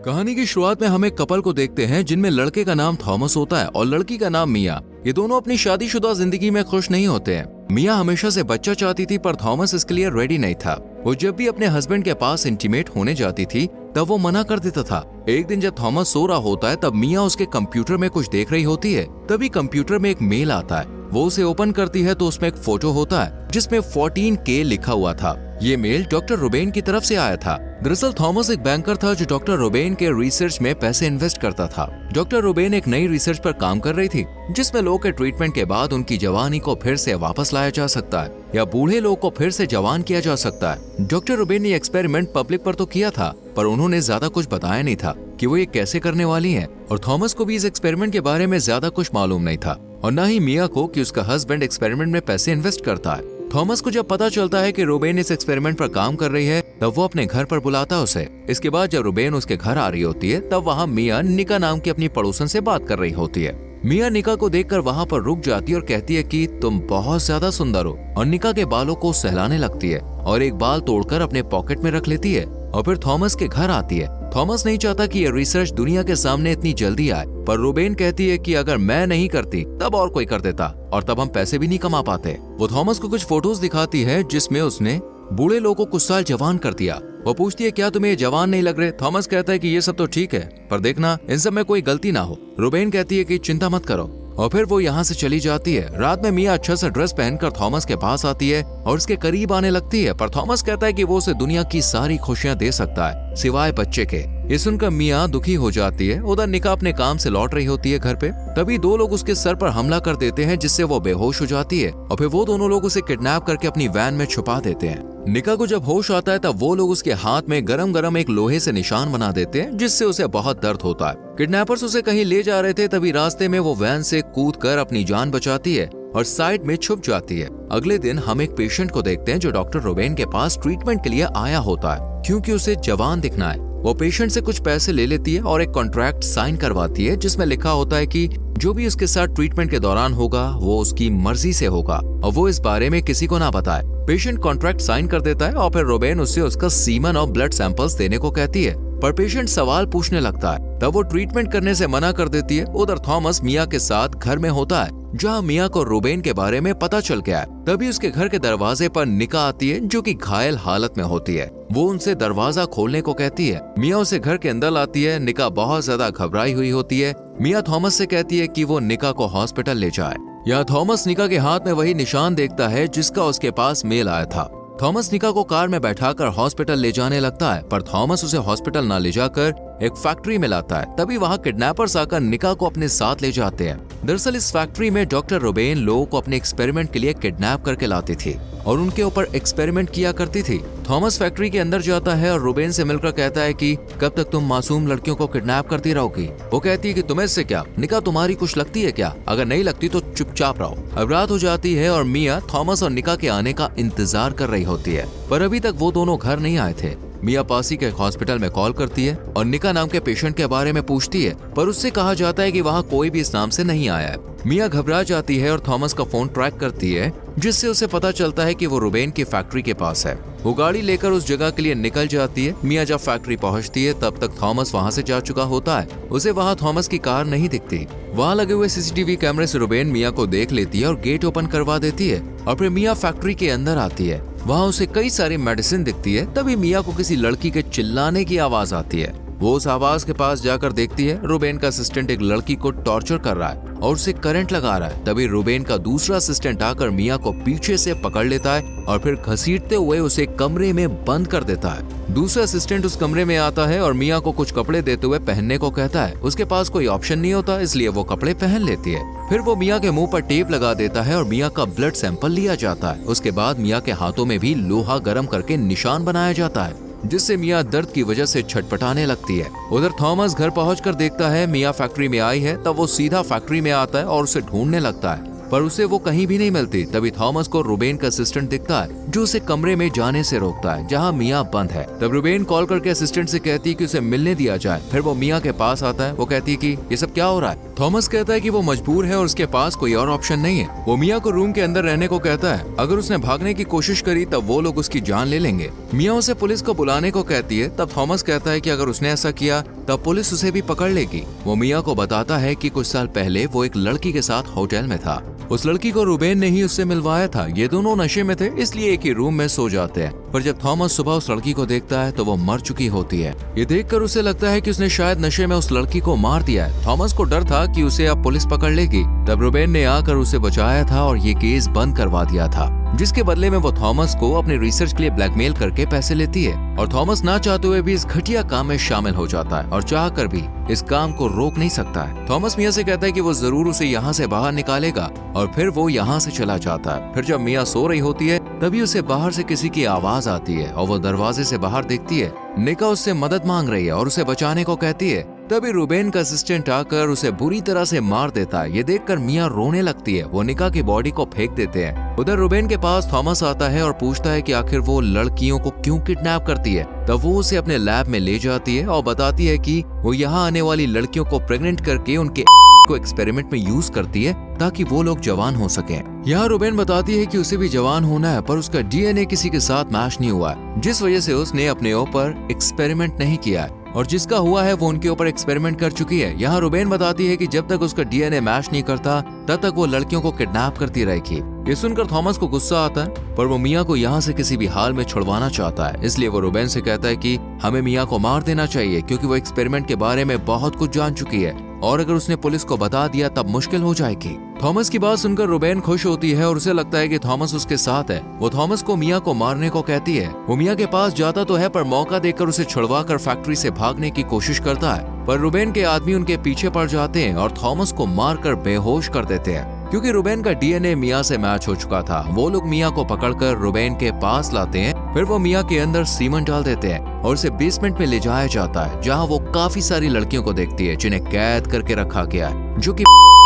कहानी की शुरुआत में हम एक कपल को देखते हैं जिनमें लड़के का नाम थॉमस होता है और लड़की का नाम मिया। ये दोनों अपनी शादीशुदा जिंदगी में खुश नहीं होते हैं। मिया हमेशा से बच्चा चाहती थी पर थॉमस इसके लिए रेडी नहीं था। वो जब भी अपने हस्बैंड के पास इंटीमेट होने जाती थी तब वो मना कर देता था। एक दिन जब थॉमस सो रहा होता है तब मिया उसके कंप्यूटर में कुछ देख रही होती है। तभी कंप्यूटर में एक मेल आता है। वो उसे ओपन करती है तो उसमें एक फोटो होता है जिसमें 14K लिखा हुआ था। ये मेल डॉक्टर रुबेन की तरफ से आया था। दरअसल थॉमस एक बैंकर था जो डॉक्टर रुबेन के रिसर्च में पैसे इन्वेस्ट करता था। डॉक्टर रुबेन एक नई रिसर्च पर काम कर रही थी जिसमें लोगों के ट्रीटमेंट के बाद उनकी जवानी को फिर से वापस लाया जा सकता है या बूढ़े लोग को फिर से जवान किया जा सकता है। डॉक्टर रुबेन ने एक्सपेरिमेंट पब्लिक पर तो किया था पर उन्होंने ज्यादा कुछ बताया नहीं था कि वो ये कैसे करने वाली हैं और थॉमस को भी इस एक्सपेरिमेंट के बारे में ज्यादा कुछ मालूम नहीं था और न ही मिया को कि उसका हस्बैंड एक्सपेरिमेंट में पैसे इन्वेस्ट करता है। थॉमस को जब पता चलता है कि रुबेन इस एक्सपेरिमेंट पर काम कर रही है तब वो अपने घर पर बुलाता है उसे। इसके बाद जब रुबेन उसके घर आ रही होती है तब वहाँ मिया निका नाम की अपनी पड़ोसन से बात कर रही होती है। मिया निका को देखकर वहाँ पर रुक जाती है और कहती है कि तुम बहुत ज्यादा सुंदर हो और निका के बालों को सहलाने लगती है और एक बाल तोड़कर अपने पॉकेट में रख लेती है और फिर थॉमस के घर आती है। थॉमस नहीं चाहता कि ये रिसर्च दुनिया के सामने इतनी जल्दी आए पर रुबेन कहती है कि अगर मैं नहीं करती तब और कोई कर देता और तब हम पैसे भी नहीं कमा पाते। वो थॉमस को कुछ फोटोज दिखाती है जिसमें उसने बूढ़े लोगों को कुछ साल जवान कर दिया। वो पूछती है क्या तुम्हें जवान नहीं लग रहे? थॉमस कहता है कि ये सब तो ठीक है पर देखना इन सब में कोई गलती ना हो। रुबेन कहती है कि चिंता मत करो और फिर वो यहाँ से चली जाती है। रात में मिया अच्छा सा ड्रेस पहनकर थॉमस के पास आती है और उसके करीब आने लगती है पर थॉमस कहता है कि वो उसे दुनिया की सारी खुशियाँ दे सकता है सिवाय बच्चे के। ये सुनकर मिया दुखी हो जाती है। उधर निका अपने काम से लौट रही होती है घर पे। तभी दो लोग उसके सर पर हमला कर देते हैं जिससे वो बेहोश हो जाती है और फिर वो दोनों लोग उसे किडनैप करके अपनी वैन में छुपा देते हैं। निका को जब होश आता है तब वो लोग उसके हाथ में गरम गरम एक लोहे से निशान बना देते हैं जिससे उसे बहुत दर्द होता है। किडनैपर्स उसे कहीं ले जा रहे थे तभी रास्ते में वो वैन से कूदकर अपनी जान बचाती है और साइड में छुप जाती है। अगले दिन हम एक पेशेंट को देखते हैं जो डॉक्टर रुबेन के पास ट्रीटमेंट के लिए आया होता है क्योंकि उसे जवान दिखना है। वो पेशेंट से कुछ पैसे ले लेती है और एक कॉन्ट्रैक्ट साइन करवाती है जिसमें लिखा होता है कि जो भी उसके साथ ट्रीटमेंट के दौरान होगा वो उसकी मर्जी से होगा और वो इस बारे में किसी को ना बताए। पेशेंट कॉन्ट्रैक्ट साइन कर देता है और फिर रुबेन उससे उसका सीमन और ब्लड सैंपल्स देने को कहती है पर पेशेंट सवाल पूछने लगता है तब वो ट्रीटमेंट करने से मना कर देती है। उधर थॉमस मिया के साथ घर में होता है जहाँ मिया को रुबेन के बारे में पता चल गया है। तभी उसके घर के दरवाजे पर निका आती है जो कि घायल हालत में होती है। वो उनसे दरवाजा खोलने को कहती है। मिया उसे घर के अंदर लाती है। निका बहुत ज्यादा घबराई हुई होती है। मिया थॉमस से कहती है कि वो निका को हॉस्पिटल ले जाए। यहाँ थॉमस निका के हाथ में वही निशान देखता है जिसका उसके पास मेल आया था। थॉमस निका को कार में बैठाकर हॉस्पिटल ले जाने लगता है पर थॉमस उसे हॉस्पिटल ना ले जाकर एक फैक्ट्री में लाता है। तभी वहाँ किडनैपर्स आकर निका को अपने साथ ले जाते हैं। दरअसल इस फैक्ट्री में डॉक्टर रुबेन लोगों को अपने एक्सपेरिमेंट के लिए किडनैप करके लाती थी और उनके ऊपर एक्सपेरिमेंट किया करती थी। थॉमस फैक्ट्री के अंदर जाता है और रुबेन से मिलकर कहता है कि कब तक तुम मासूम लड़कियों को किडनैप करती रहोगी? वो कहती है कि तुम्हें इससे क्या, निका तुम्हारी कुछ लगती है क्या? अगर नहीं लगती तो चुपचाप रहो। अब रात हो जाती है और मिया थॉमस और निका के आने का इंतजार कर रही होती है पर अभी तक वो दोनों घर नहीं आए थे। मिया पासी के हॉस्पिटल में कॉल करती है और निका नाम के पेशेंट के बारे में पूछती है पर उससे कहा जाता है कि वहाँ कोई भी इस नाम से नहीं आया है। मिया घबरा जाती है और थॉमस का फोन ट्रैक करती है जिससे उसे पता चलता है कि वो रुबेन की फैक्ट्री के पास है। वो गाड़ी लेकर उस जगह के लिए निकल जाती है। मिया जब फैक्ट्री पहुंचती है तब तक थॉमस वहां से जा चुका होता है। उसे वहां थॉमस की कार नहीं दिखती। वहां लगे हुए सीसीटीवी कैमरे से रुबेन मिया को देख लेती है और गेट ओपन करवा देती है और फिर मिया फैक्ट्री के अंदर आती है। वहाँ उसे कई सारी मेडिसिन दिखती है। तभी मिया को किसी लड़की के चिल्लाने की आवाज आती है। वो उस आवाज के पास जाकर देखती है रुबेन का असिस्टेंट एक लड़की को टॉर्चर कर रहा है और उसे करंट लगा रहा है। तभी रुबेन का दूसरा असिस्टेंट आकर मिया को पीछे से पकड़ लेता है और फिर घसीटते हुए उसे कमरे में बंद कर देता है। दूसरा असिस्टेंट उस कमरे में आता है और मिया को कुछ कपड़े देते हुए पहनने को कहता है। उसके पास कोई ऑप्शन नहीं होता इसलिए वो कपड़े पहन लेती है। फिर वो मिया के मुंह पर टेप लगा देता है और मिया का ब्लड सैंपल लिया जाता है। उसके बाद मिया के हाथों में भी लोहा गर्म करके निशान बनाया जाता है जिससे मिया दर्द की वजह से छटपटाने लगती है। उधर थॉमस घर पहुंचकर देखता है मिया फैक्ट्री में आई है तब वो सीधा फैक्ट्री में आता है और उसे ढूंढने लगता है पर उसे वो कहीं भी नहीं मिलती। तभी थॉमस को रुबेन का असिस्टेंट दिखता है जो उसे कमरे में जाने से रोकता है जहाँ मिया बंद है। तब रुबेन कॉल करके असिस्टेंट से कहती है कि उसे मिलने दिया जाए। फिर वो मिया के पास आता है। वो कहती है कि ये सब क्या हो रहा है। थॉमस कहता है कि वो मजबूर है और उसके पास कोई और ऑप्शन नहीं है। वो मिया को रूम के अंदर रहने को कहता है। अगर उसने भागने की कोशिश करी तब वो लोग उसकी जान ले लेंगे। मिया उसे पुलिस को बुलाने को कहती है। तब थॉमस कहता है कि अगर उसने ऐसा किया तब पुलिस उसे भी पकड़ लेगी। वो मिया को बताता है कि कुछ साल पहले वो एक लड़की के साथ होटल में था। उस लड़की को रुबेन ने ही उससे मिलवाया था। ये दोनों नशे में थे, इसलिए एक ही रूम में सो जाते हैं। पर जब थॉमस सुबह उस लड़की को देखता है तो वो मर चुकी होती है। ये देखकर उसे लगता है कि उसने शायद नशे में उस लड़की को मार दिया है। थॉमस को डर था कि उसे अब पुलिस पकड़ लेगी। तब रुबेन ने आकर उसे बचाया था और ये केस बंद करवा दिया था, जिसके बदले में वो थॉमस को अपने रिसर्च के लिए ब्लैकमेल करके पैसे लेती है। और थॉमस ना चाहते हुए भी इस घटिया काम में शामिल हो जाता है और चाहकर भी इस काम को रोक नहीं सकता है। थॉमस मिया से कहता है कि वो जरूर उसे यहाँ से बाहर निकालेगा और फिर वो यहाँ से चला जाता है। फिर जब मिया सो रही होती है तभी उसे बाहर से किसी की आवाज आती है और वो दरवाजे से बाहर देखती है। निका उससे मदद मांग रही है और उसे बचाने को कहती है। तभी रुबेन का असिस्टेंट आकर उसे बुरी तरह से मार देता है। ये देखकर मिया रोने लगती है। वो निका की बॉडी को फेंक देते हैं। उधर रुबेन के पास थॉमस आता है और पूछता है कि आखिर वो लड़कियों को क्यों किडनैप करती है। तब वो उसे अपने लैब में ले जाती है और बताती है कि वो यहाँ आने वाली लड़कियों को प्रेग्नेंट करके उनके को एक्सपेरिमेंट में यूज करती है ताकि वो लोग जवान हो सके। यहाँ रुबेन बताती है कि उसे भी जवान होना है पर उसका डीएनए किसी के साथ मैच नहीं हुआ है, जिस वजह से उसने अपने ऊपर एक्सपेरिमेंट नहीं किया है और जिसका हुआ है वो उनके ऊपर एक्सपेरिमेंट कर चुकी है। यहाँ रुबेन बताती है कि जब तक उसका डीएनए मैच नहीं करता तब तक वो लड़कियों को किडनैप करती रहेगी। ये सुनकर थॉमस को गुस्सा आता है पर वो मिया को यहाँ से किसी भी हाल में छुड़वाना चाहता है। इसलिए वो रुबेन से कहता है कि हमें मिया को मार देना चाहिए क्योंकि वो एक्सपेरिमेंट के बारे में बहुत कुछ जान चुकी है और अगर उसने पुलिस को बता दिया तब मुश्किल हो जाएगी। थॉमस की बात सुनकर रुबेन खुश होती है और उसे लगता है कि थॉमस उसके साथ है। वो थॉमस को मिया को मारने को कहती है। वो मिया के पास जाता तो है पर मौका देकर उसे छुड़वा कर फैक्ट्री से भागने की कोशिश करता है, पर रुबेन के आदमी उनके पीछे पड़ जाते हैं और थॉमस को मारकर बेहोश कर देते हैं। क्योंकि रुबेन का डीएनए मिया से मैच हो चुका था, वो लोग मिया को पकड़कर रुबेन के पास लाते हैं। फिर वो मिया के अंदर सीमेंट डाल देते हैं और उसे बेसमेंट में ले जाया जाता है जहाँ वो काफी सारी लड़कियों को देखती है जिन्हें कैद करके रखा गया है, जो कि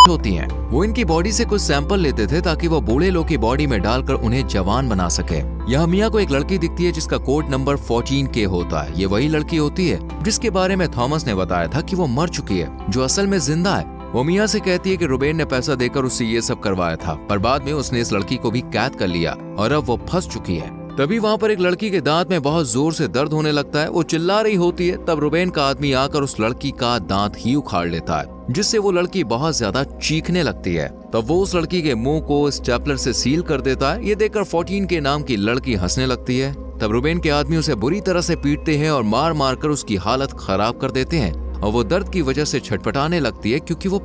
होती हैं। वो इनकी बॉडी से कुछ सैंपल लेते थे ताकि वो बूढ़े लोग की बॉडी में डालकर उन्हें जवान बना सके। यहाँ मिया को एक लड़की दिखती है जिसका कोड नंबर 14K होता है। ये वही लड़की होती है जिसके बारे में थॉमस ने बताया था कि वो मर चुकी है, जो असल में जिंदा है। वो मिया से कहती है कि रुबेन ने पैसा देकर उससे ये सब करवाया था पर बाद में उसने इस लड़की को भी कैद कर लिया और अब वो फंस चुकी है। तभी वहाँ पर एक लड़की के दांत में बहुत जोर से दर्द होने लगता है। वो चिल्ला रही होती है। तब रुबेन का आदमी आकर उस लड़की का दांत ही उखाड़ लेता है, जिससे वो लड़की बहुत ज्यादा चीखने लगती है। तब वो उस लड़की के मुंह को स्टेपलर से सील कर देता है। ये देखकर 14K नाम की लड़की हंसने लगती है। तब रुबेन के आदमी उसे बुरी तरह से पीटते हैं और मार मार कर उसकी हालत खराब कर देते हैं और वो दर्द की वजह से छटपटाने लगती है क्योंकि वो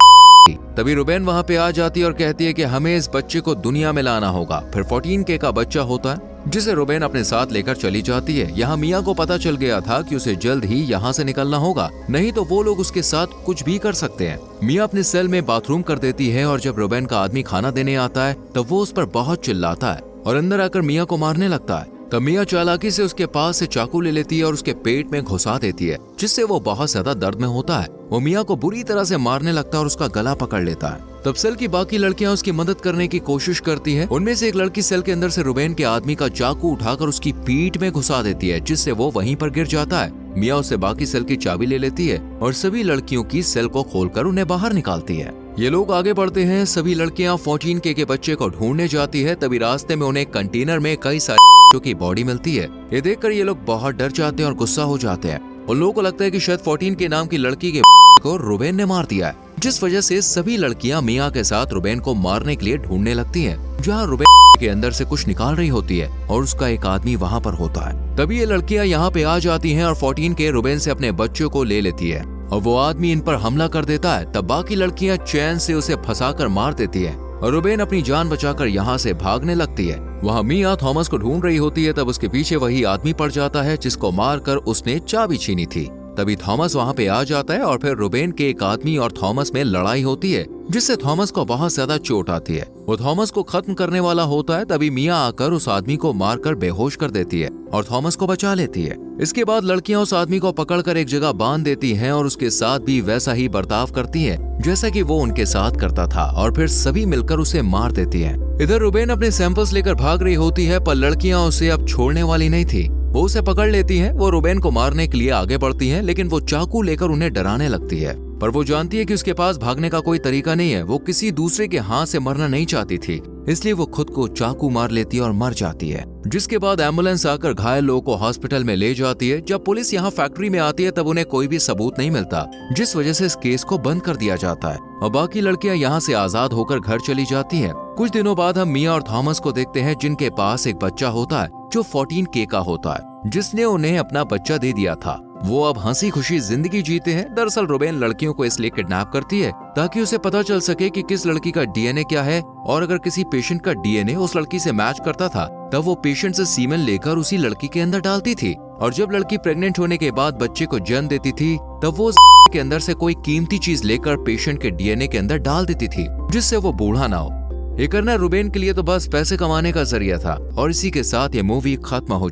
तभी रुबेन वहाँ पे आ जाती है और कहती है कि हमें इस बच्चे को दुनिया में लाना होगा। फिर 14K का बच्चा होता है जिसे रुबेन अपने साथ लेकर चली जाती है। यहाँ मिया को पता चल गया था कि उसे जल्द ही यहाँ से निकलना होगा, नहीं तो वो लोग उसके साथ कुछ भी कर सकते हैं। मिया अपने सेल में बाथरूम कर देती है और जब रुबेन का आदमी खाना देने आता है तब वो उस पर बहुत चिल्लाता है और अंदर आकर मिया को मारने लगता है। तब मिया चालाकी से उसके पास से चाकू ले लेती है और उसके पेट में घुसा देती है, जिससे वो बहुत ज्यादा दर्द में होता है। वो मिया को बुरी तरह से मारने लगता है और उसका गला पकड़ लेता है। तब सेल की बाकी लड़कियां उसकी मदद करने की कोशिश करती है। उनमें से एक लड़की सेल के अंदर से रुबेन के आदमी का चाकू उठाकर उसकी पीठ में घुसा देती है, जिससे वो वहीं पर गिर जाता है। मिया उससे बाकी सेल की चाबी ले लेती है और सभी लड़कियों की सेल को खोलकर उन्हें बाहर निकालती है। ये लोग आगे बढ़ते हैं। सभी लड़कियां 14K के बच्चे को ढूंढने जाती है। तभी रास्ते में उन्हें कंटेनर में कई सारे बच्चों की बॉडी मिलती है। ये देखकर ये लोग बहुत डर जाते हैं और गुस्सा हो जाते हैं। उन लोगों को लगता है कि शायद 14K नाम की लड़की के को रुबेन ने मार दिया है, जिस वजह से सभी लड़कियां मिया के साथ रुबेन को मारने के लिए ढूंढने लगती हैं। जहां रुबेन के अंदर से कुछ निकाल रही होती है और उसका एक आदमी वहां पर होता है। तभी ये लड़कियां यहाँ पे आ जाती हैं और 14K रुबेन से अपने बच्चों को ले लेती है और वो आदमी इन पर हमला कर देता है। तब बाकी लड़कियां चैन से उसे फंसाकर मार देती है और रुबेन अपनी जान बचाकर यहाँ से भागने लगती है। वहाँ मिया थॉमस को ढूंढ रही होती है। तब उसके पीछे वही आदमी पड़ जाता है जिसको मारकर उसने चाबी छीनी थी। तभी थॉमस वहाँ पे आ जाता है और फिर रुबेन के एक आदमी और थॉमस में लड़ाई होती है, जिससे थॉमस को बहुत ज्यादा चोट आती है। वो थॉमस को खत्म करने वाला होता है, तभी मिया आकर उस आदमी को मारकर बेहोश कर देती है और थॉमस को बचा लेती है। इसके बाद लड़कियां उस आदमी को पकड़कर एक जगह बांध देती हैं और उसके साथ भी वैसा ही बर्ताव करती हैं जैसा कि वो उनके साथ करता था, और फिर सभी मिलकर उसे मार देती हैं। इधर रुबेन अपने सैंपल्स लेकर भाग रही होती है, पर लड़कियां उसे अब छोड़ने वाली नहीं थी। वो उसे पकड़ लेती हैं। वो रुबेन को मारने के लिए आगे बढ़ती हैं, लेकिन वो चाकू लेकर उन्हें डराने लगती है, पर वो जानती है कि उसके पास भागने का कोई तरीका नहीं है। वो किसी दूसरे के हाथ से मरना नहीं चाहती थी, इसलिए वो खुद को चाकू मार लेती है और मर जाती है। जिसके बाद एम्बुलेंस आकर घायल लोगों को हॉस्पिटल में ले जाती है। जब पुलिस यहाँ फैक्ट्री में आती है तब उन्हें कोई भी सबूत नहीं मिलता, जिस वजह से इस केस को बंद कर दिया जाता है और बाकी लड़कियां यहाँ से आजाद होकर घर चली जाती हैं। कुछ दिनों बाद हम मिया और थॉमस को देखते हैं, जिनके पास एक बच्चा होता है जो 14K का होता है, जिसने उन्हें अपना बच्चा दे दिया था। वो अब हंसी खुशी जिंदगी जीते हैं। दरअसल रुबेन लड़कियों को इसलिए किडनैप करती है ताकि उसे पता चल सके कि किस लड़की का डीएनए क्या है, और अगर किसी पेशेंट का डीएनए उस लड़की से मैच करता था तब वो पेशेंट से सीमेन लेकर उसी लड़की के अंदर डालती थी, और जब लड़की प्रेग्नेंट होने के बाद बच्चे को जन्म देती थी तब वो के अंदर से कोई कीमती चीज लेकर पेशेंट के डीएनए के अंदर डाल देती थी, जिससे वो बूढ़ा ना हो। ये करना रुबेन के लिए तो बस पैसे कमाने का जरिया था, और इसी के साथ ये मूवी खत्म हो